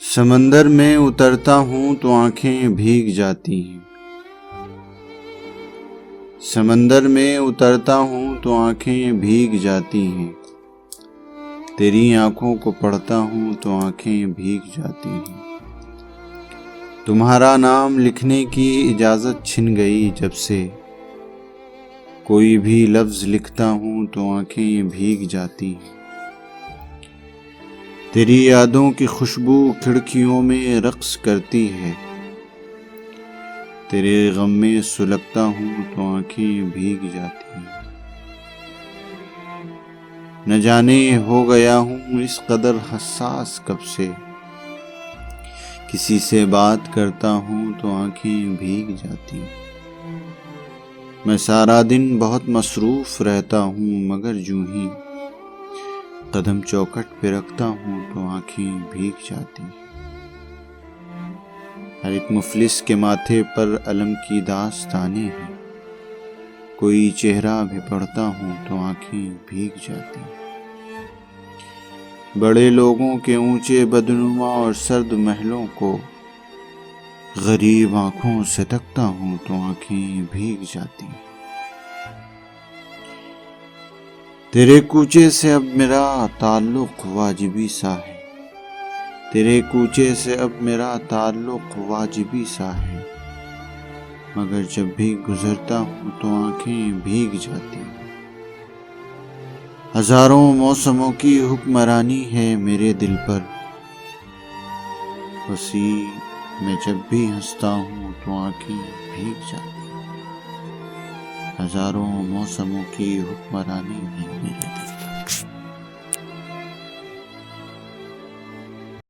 سمندر میں اترتا ہوں تو آنکھیں بھیگ جاتی ہیں، سمندر میں اترتا ہوں تو آنکھیں بھیگ جاتی ہیں، تیری آنکھوں کو پڑھتا ہوں تو آنکھیں بھیگ جاتی ہیں۔ تمہارا نام لکھنے کی اجازت چھن گئی جب سے، کوئی بھی لفظ لکھتا ہوں تو آنکھیں بھیگ جاتی ہیں۔ تیری یادوں کی خوشبو کھڑکیوں میں رقص کرتی ہے، تیرے غم میں سلگتا ہوں تو آنکھیں بھیگ جاتی ہیں۔ نہ جانے ہو گیا ہوں اس قدر حساس کب سے، کسی سے بات کرتا ہوں تو آنکھیں بھیگ جاتی ہیں۔ میں سارا دن بہت مصروف رہتا ہوں، مگر یوں ہی قدم چوکھٹ پہ رکھتا ہوں تو آنکھیں بھیگ جاتی ہیں۔ ہر ایک مفلس کے ماتھے پر الم کی داستانیں ہیں، کوئی چہرہ بھی پڑھتا ہوں تو آنکھیں بھیگ جاتی ہیں۔ بڑے لوگوں کے اونچے بدنما اور سرد محلوں کو غریب آنکھوں سے تکتا ہوں تو آنکھیں بھیگ جاتی ہیں۔ تیرے کوچے سے اب میرا تعلق واجبی سا ہے، تیرے کوچے سے اب میرا تعلق واجبی سا ہے، مگر جب بھی گزرتا ہوں تو آنکھیں بھیگ جاتی ہیں۔ ہزاروں موسموں کی حکمرانی ہے میرے دل پر، وسیع میں جب بھی ہنستا ہوں تو آنکھیں بھیگ جاتی ہیں۔ ہزاروں موسموں کی حکمرانی ہے میرے دل پر۔